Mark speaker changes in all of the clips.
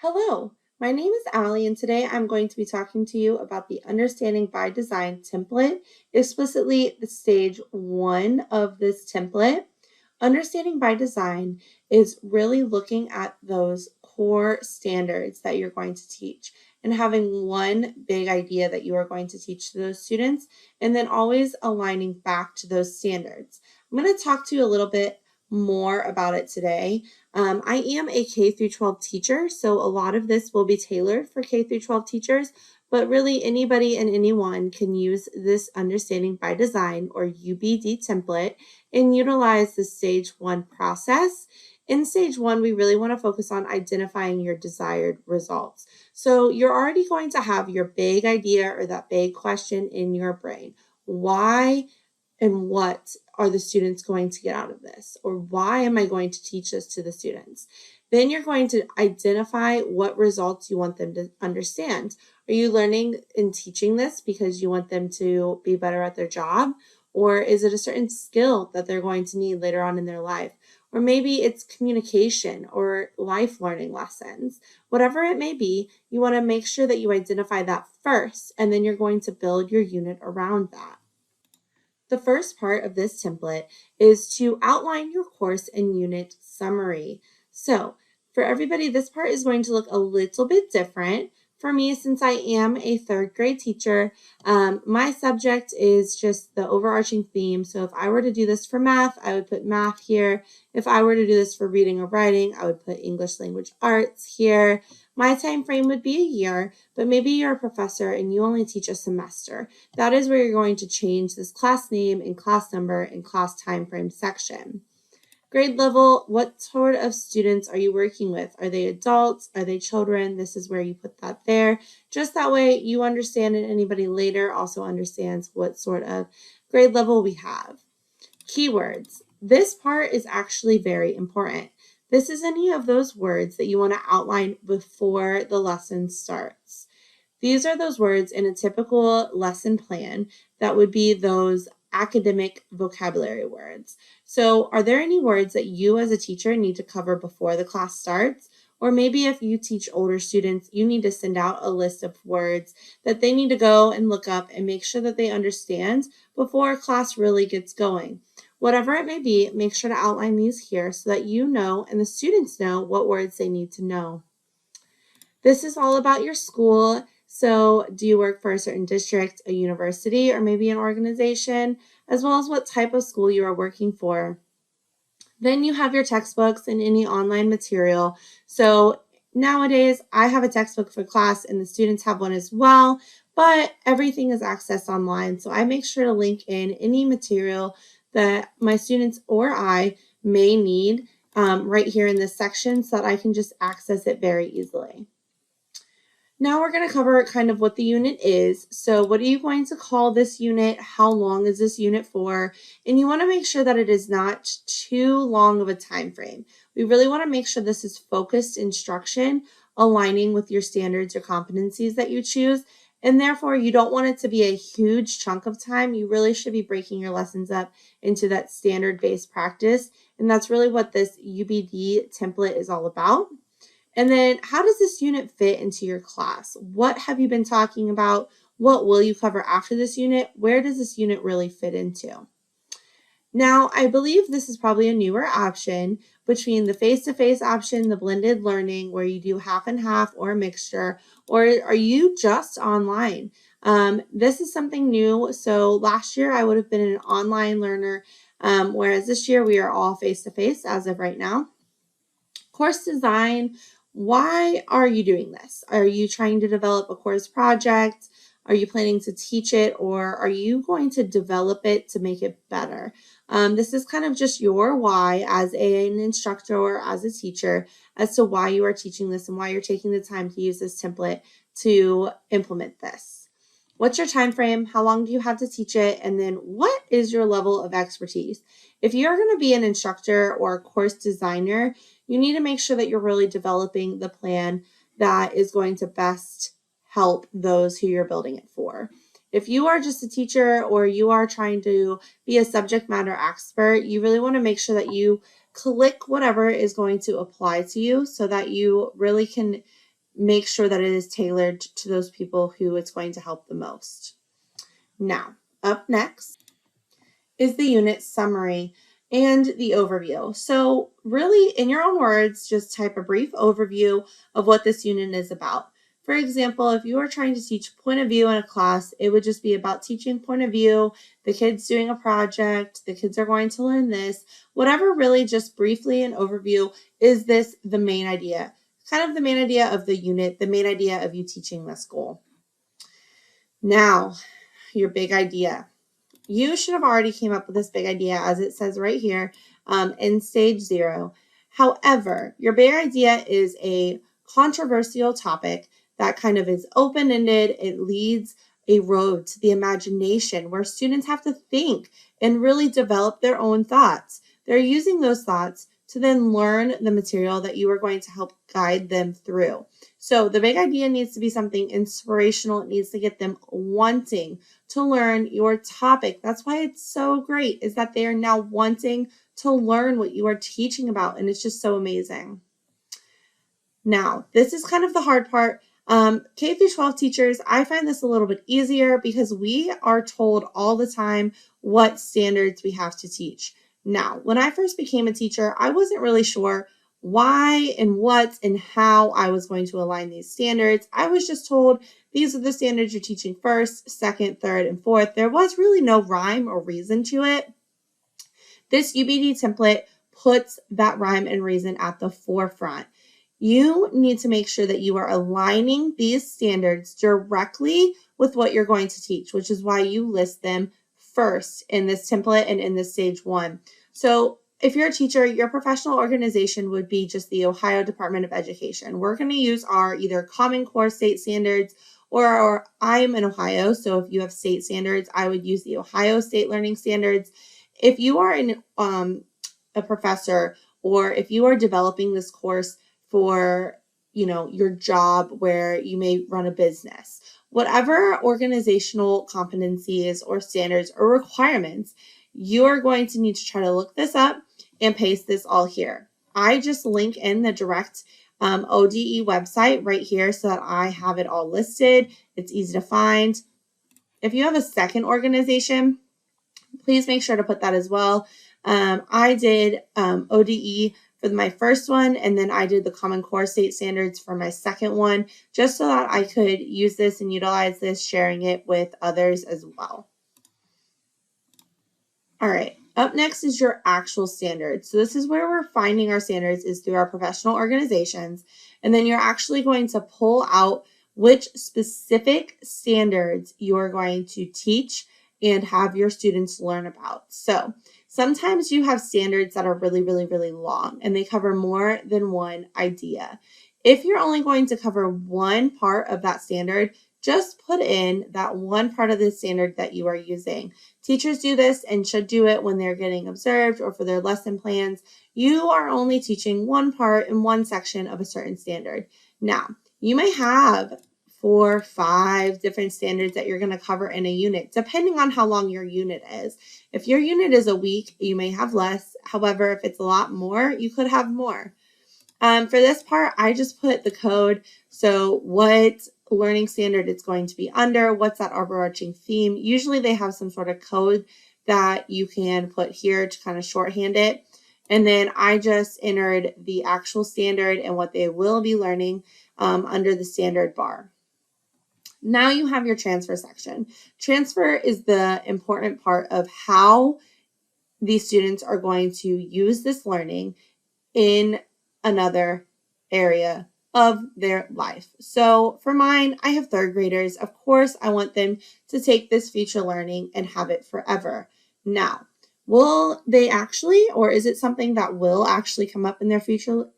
Speaker 1: Hello, my name is Allie, and today I'm going to be talking to you about the Understanding by Design template, explicitly the stage 1 of this template. Understanding by Design is really looking at those core standards that you're going to teach and having one big idea that you are going to teach to those students, and then always aligning back to those standards. I'm going to talk to you a little bit more about it today. I am a K through 12 teacher, so a lot of this will be tailored for K through 12 teachers, but really anybody and anyone can use this Understanding by Design or UbD template and utilize the stage 1 process. In stage 1, we really want to focus on identifying your desired results. So you're already going to have your big idea or that big question in your brain. Why and what are the students going to get out of this? Or why am I going to teach this to the students? Then you're going to identify what results you want them to understand. Are you learning and teaching this because you want them to be better at their job? Or is it a certain skill that they're going to need later on in their life? Or maybe it's communication or life learning lessons. Whatever it may be, you want to make sure that you identify that first, and then you're going to build your unit around that. The first part of this template is to outline your course and unit summary. So for everybody, this part is going to look a little bit different. For me, since I am a 3rd grade teacher, my subject is just the overarching theme. So if I were to do this for math, I would put math here. If I were to do this for reading or writing, I would put English language arts here. My time frame would be a year, but maybe you're a professor and you only teach a semester. That is where you're going to change this class name and class number and class time frame section. Grade level, what sort of students are you working with? Are they adults? Are they children? This is where you put that there. Just that way you understand and anybody later also understands what sort of grade level we have. Keywords. This part is actually very important. This is any of those words that you want to outline before the lesson starts. These are those words in a typical lesson plan that would be those academic vocabulary words. So are there any words that you as a teacher need to cover before the class starts? Or maybe if you teach older students, you need to send out a list of words that they need to go and look up and make sure that they understand before class really gets going. Whatever it may be, make sure to outline these here so that you know and the students know what words they need to know. This is all about your school. So do you work for a certain district, a university, or maybe an organization, as well as what type of school you are working for. Then you have your textbooks and any online material. So nowadays, I have a textbook for class and the students have one as well, but everything is accessed online. So I make sure to link in any material that my students or I may need right here in this section so that I can just access it very easily. Now we're going to cover kind of what the unit is. So what are you going to call this unit? How long is this unit for? And you want to make sure that it is not too long of a time frame. We really want to make sure this is focused instruction, aligning with your standards or competencies that you choose. And therefore, you don't want it to be a huge chunk of time. You really should be breaking your lessons up into that standard-based practice. And that's really what this UbD template is all about. And then how does this unit fit into your class? What have you been talking about? What will you cover after this unit? Where does this unit really fit into? Now, I believe this is probably a newer option between the face-to-face option, the blended learning, where you do half and half or a mixture, or are you just online? This is something new. So last year I would have been an online learner, whereas this year we are all face-to-face as of right now. Course design. Why are you doing this? Are you trying to develop a course project? Are you planning to teach it, or are you going to develop it to make it better? This is kind of just your why as an instructor or as a teacher as to why you are teaching this and why you're taking the time to use this template to implement this. What's your time frame? How long do you have to teach it? And then what is your level of expertise? If you're going to be an instructor or a course designer, you need to make sure that you're really developing the plan that is going to best help those who you're building it for. If you are just a teacher or you are trying to be a subject matter expert, you really want to make sure that you click whatever is going to apply to you so that you really can make sure that it is tailored to those people who it's going to help the most. Now, up next is the unit summary and the overview. So really, in your own words, just type a brief overview of what this unit is about. For example, if you are trying to teach point of view in a class, it would just be about teaching point of view, the kids doing a project, the kids are going to learn this, whatever, really just briefly an overview. Is this the main idea? Kind of the main idea of the unit, the main idea of you teaching this goal. Now, your big idea. You should have already came up with this big idea, as it says right here, in stage 0. However, your big idea is a controversial topic that kind of is open-ended. It leads a road to the imagination where students have to think and really develop their own thoughts. They're using those thoughts to then learn the material that you are going to help guide them through. So the big idea needs to be something inspirational. It needs to get them wanting to learn your topic. That's why it's so great, is that they are now wanting to learn what you are teaching about, and it's just so amazing. Now, this is kind of the hard part. K through 12 teachers, I find this a little bit easier because we are told all the time what standards we have to teach. Now, when I first became a teacher, I wasn't really sure why and what and how I was going to align these standards. I was just told these are the standards you're teaching first, second, third, and fourth. There was really no rhyme or reason to it. This UbD template puts that rhyme and reason at the forefront. You need to make sure that you are aligning these standards directly with what you're going to teach, which is why you list them first in this template and in this stage 1. So if you're a teacher, your professional organization would be just the Ohio Department of Education. We're going to use our either Common Core state standards or I'm in Ohio, so if you have state standards, I would use the Ohio State Learning Standards. If you are a professor, or if you are developing this course for, your job where you may run a business, whatever organizational competencies or standards or requirements, you're going to need to try to look this up and paste this all here. I just link in the direct ODE website right here so that I have it all listed. It's easy to find. If you have a second organization, please make sure to put that as well. I did ODE for my first one, and then I did the Common Core state standards for my second one, just so that I could use this and utilize this, sharing it with others as well. All right, up next is your actual standards. So this is where we're finding our standards, is through our professional organizations, and then you're actually going to pull out which specific standards you are going to teach and have your students learn about. So sometimes you have standards that are really, really, really long, and they cover more than one idea. If you're only going to cover one part of that standard, just put in that one part of the standard that you are using. Teachers do this and should do it when they're getting observed or for their lesson plans. You are only teaching one part in one section of a certain standard. Now, you may have 4 or 5 different standards that you're going to cover in a unit, depending on how long your unit is. If your unit is a week, you may have less. However, if it's a lot more, you could have more. For this part, I just put the code. So what learning standard it's going to be under, what's that overarching theme. Usually they have some sort of code that you can put here to kind of shorthand it. And then I just entered the actual standard and what they will be learning under the standard bar. Now you have your transfer section. Transfer is the important part of how these students are going to use this learning in another area of their life. So for mine, I have 3rd graders. Of course, I want them to take this future learning and have it forever. Now, will they actually, or is it something that will actually come up in their future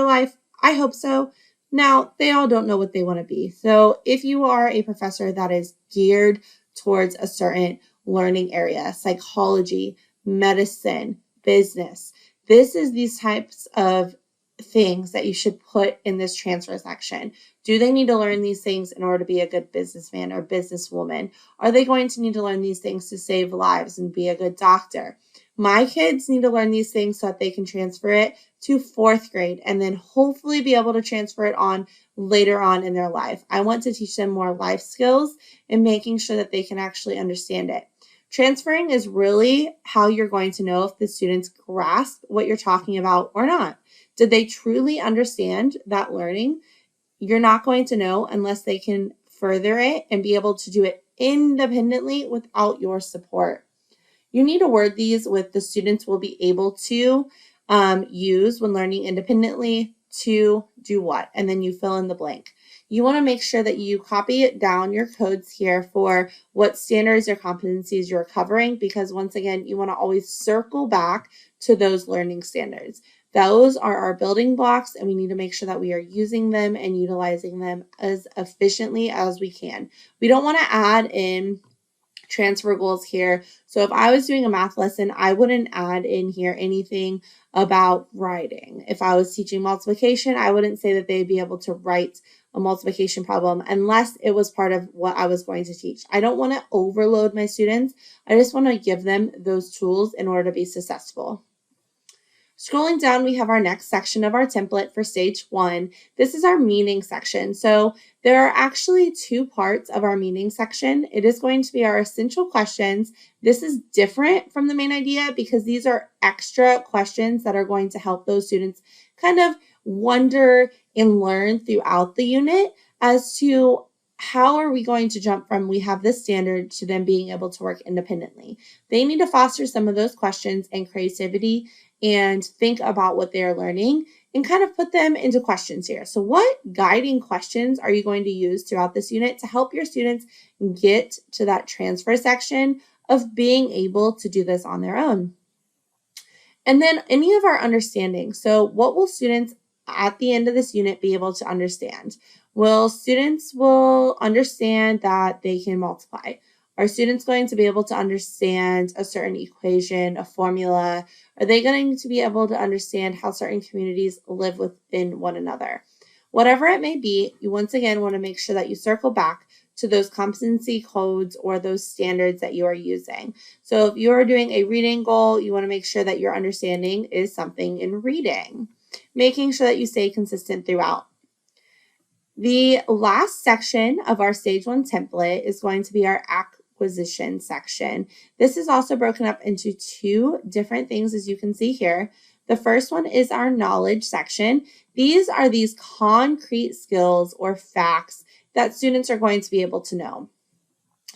Speaker 1: life? I hope so. Now, they all don't know what they want to be. So if you are a professor that is geared towards a certain learning area, psychology, medicine, business, this is these types of things that you should put in this transfer section? Do they need to learn these things in order to be a good businessman or businesswoman? Are they going to need to learn these things to save lives and be a good doctor? My kids need to learn these things so that they can transfer it to fourth grade and then hopefully be able to transfer it on later on in their life. I want to teach them more life skills and making sure that they can actually understand it. Transferring is really how you're going to know if the students grasp what you're talking about or not. Did they truly understand that learning? You're not going to know unless they can further it and be able to do it independently without your support. You need to word these with the students will be able to use when learning independently to do what, and then you fill in the blank. You want to make sure that you copy it down your codes here for what standards or competencies you're covering, because once again, you want to always circle back to those learning standards. Those are our building blocks, and we need to make sure that we are using them and utilizing them as efficiently as we can. We don't want to add in transfer goals here. So if I was doing a math lesson, I wouldn't add in here anything about writing. If I was teaching multiplication, I wouldn't say that they'd be able to write a multiplication problem unless it was part of what I was going to teach. I don't want to overload my students. I just want to give them those tools in order to be successful. Scrolling down, we have our next section of our template for stage 1. This is our meaning section. So there are actually 2 parts of our meaning section. It is going to be our essential questions. This is different from the main idea because these are extra questions that are going to help those students kind of wonder and learn throughout the unit as to how are we going to jump from we have this standard to them being able to work independently. They need to foster some of those questions and creativity and think about what they're learning and kind of put them into questions here. So what guiding questions are you going to use throughout this unit to help your students get to that transfer section of being able to do this on their own? And then any of our understanding. So what will students at the end of this unit be able to understand? Well, students will understand that they can multiply. Are students going to be able to understand a certain equation, a formula? Are they going to be able to understand how certain communities live within one another? Whatever it may be, you once again want to make sure that you circle back to those competency codes or those standards that you are using. So if you are doing a reading goal, you want to make sure that your understanding is something in reading, making sure that you stay consistent throughout. The last section of our stage 1 template is going to be our acquisition section. This is also broken up into 2 different things, as you can see here. The first one is our knowledge section. These are these concrete skills or facts that students are going to be able to know.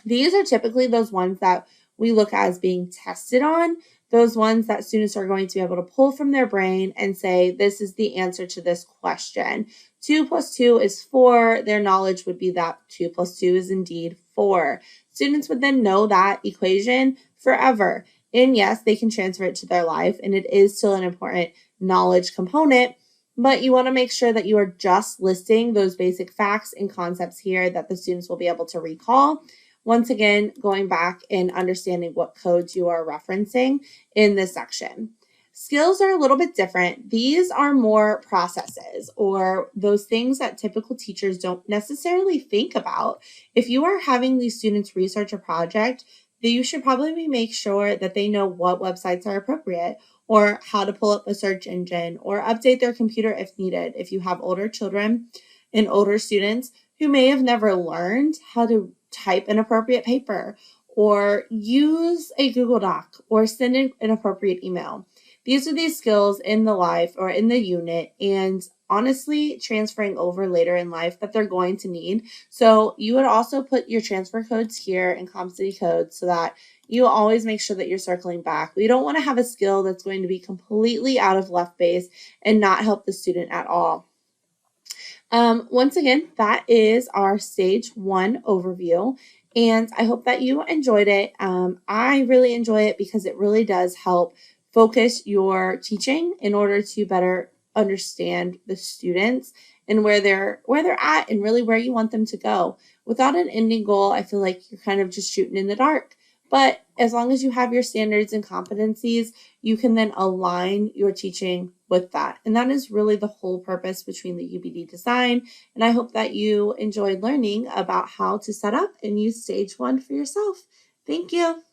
Speaker 1: These are typically those ones that we look at as being tested on, those ones that students are going to be able to pull from their brain and say, this is the answer to this question. 2 plus 2 is 4. Their knowledge would be that 2 plus 2 is indeed 4. Students would then know that equation forever. And yes, they can transfer it to their life, and it is still an important knowledge component, but you want to make sure that you are just listing those basic facts and concepts here that the students will be able to recall. Once again, going back and understanding what codes you are referencing in this section. Skills are a little bit different. These are more processes or those things that typical teachers don't necessarily think about. If you are having these students research a project, then you should probably make sure that they know what websites are appropriate or how to pull up a search engine or update their computer if needed. If you have older children and older students who may have never learned how to type an appropriate paper or use a Google Doc or send an appropriate email. These are these skills in the life or in the unit and honestly transferring over later in life that they're going to need. So you would also put your transfer codes here and competency codes so that you always make sure that you're circling back. We don't want to have a skill that's going to be completely out of left base and not help the student at all. Once again, that is our stage 1 overview, and I hope that you enjoyed it. I really enjoy it because it really does help focus your teaching in order to better understand the students and where they're at and really where you want them to go. Without an ending goal, I feel like you're kind of just shooting in the dark. But as long as you have your standards and competencies, you can then align your teaching with that. And that is really the whole purpose between the UBD design. And I hope that you enjoyed learning about how to set up and use stage one for yourself. Thank you.